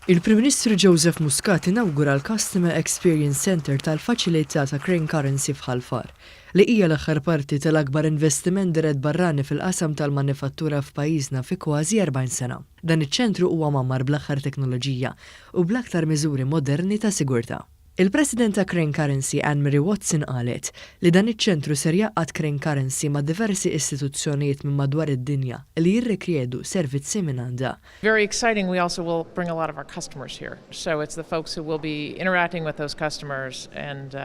Il-Prim Ministru Joseph Muscat inawgura l-Customer Experience Center tal-faċilità ta' Crane Currency f'Ħalfar, li hija l-aħħar parti tal-akbar investiment dirett barrani fil-qasam tal-manifattura f'pajjiżna fi kważi 40 sena. Dan iċ-ċentru huwa mammar bl-aħħar teknoloġija u bl-aktar miżuri moderni ta' sigurtà. Il-President ta' Crane Currency Anne-Marie Watson qalet li dan iċ-ċentru ser jaqqad Crane Currency ma' diversi istituzzjonijiet minn madwar id-dinja li jirrikjedu servizzi minn għandha. Very exciting, we also will bring a lot of our customers here. So it's the folks who will be interacting with those customers and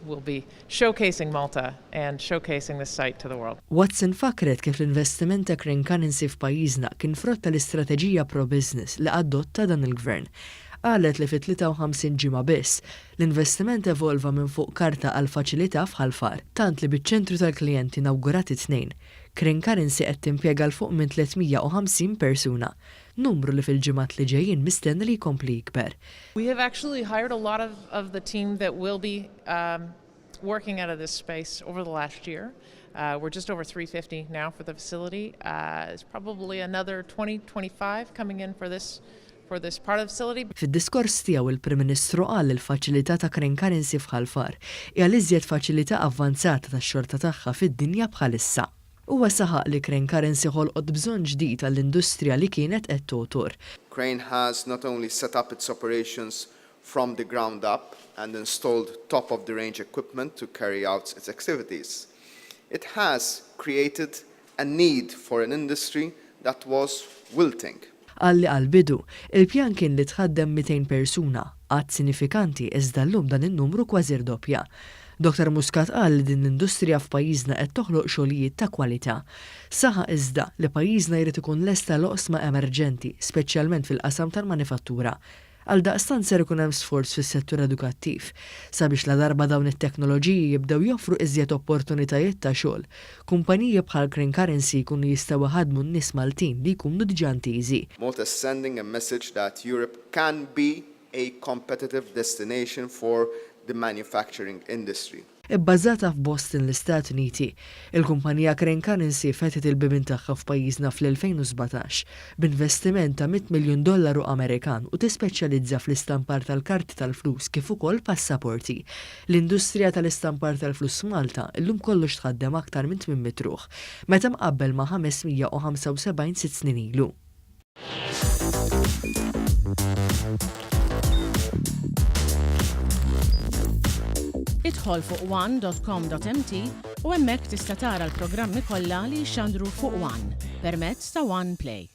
will be showcasing Malta and showcasing this site to the world. Watson fakret kif l-investiment ta' Crane Currency f'pajjiżna kien frott tal-istrateġija pro-business li adotta dan il-gvern. Qalet li fit-53 ġimgħa biss, l-investiment evolva minn fuq karta għal faċilità f'Ħalfar, tant li biċ-ċentru tal-klijenti inawgurat it-tnejn. Crane Currency qed timpjega l fuq minn 350 persuna, numru li fil-ġimgħat li ġejjin mistenni li jkompli jikber. We have actually hired a lot of the team that will be working out of this space over the last year. We're just over 350 now for the facility. There's probably another 20-25 coming in for this part of the facility. Fid-diskors tiegħu il-Prim Ministru qal li l-faċilità ta' Crane Currency f'Ħalfar hija l-iżjed faċilità avvanzata tax-xorta tagħha fid-dinja bħalissa. Huwa saħaq li Crane Currency ħolqot bżonn ġdid għall-industrija li kienet qed totur. Crane has not only set up its operations from the ground up and installed top-of-the-range equipment to carry out its activities. It has created a need for an industry that was wilting. Għalli għal-bidu, il-pjan kien li tħaddem 200 persuna, għad sinifikanti iżda llum dan in-numru kważi rdoppja. Dr. Muscat qal li din l-industrija f'pajjiżna qed toħloq xogħlijiet ta' kwalità. Saħa iżda li pajjiżna jrid ikun lesta loqsma emerġenti, speċjalment fil-qasam tal-manifattura. Għal daqstan ser ikun hemm sforz fis-settur edukattiv sabiex la darba dawn it-teknoloġiji jibdew joffru iżjed opportunitajiet ta' xogħol. Kumpaniji bħal Crane Currency jkunu jistgħu ħadmu n-nies Maltin li jkunu diġà ntiżi. Malta is sending a message that Europe can be a competitive destination for the manufacturing industry. Ibbażata f'Boston l-Istati Uniti, il-kumpanija Crane Currency fetet il-bibin tagħha f'pajjiżna fl-2017 b'investiment ta' $100 miljun Amerikan u tispeċjalizza fl-istampar tal-karti tal-flus kif ukoll passaporti. L-industrija tal-istampar tal-flus Malta llum kollox tħaddem aktar minn 800 ruħ, meta mqabbel ma' 575 sitt snin ilu. Idħol fuq one.com.mt u hemmhekk tista' tara l-programmi kollha li jxandru fuq One permezz ta' One Play.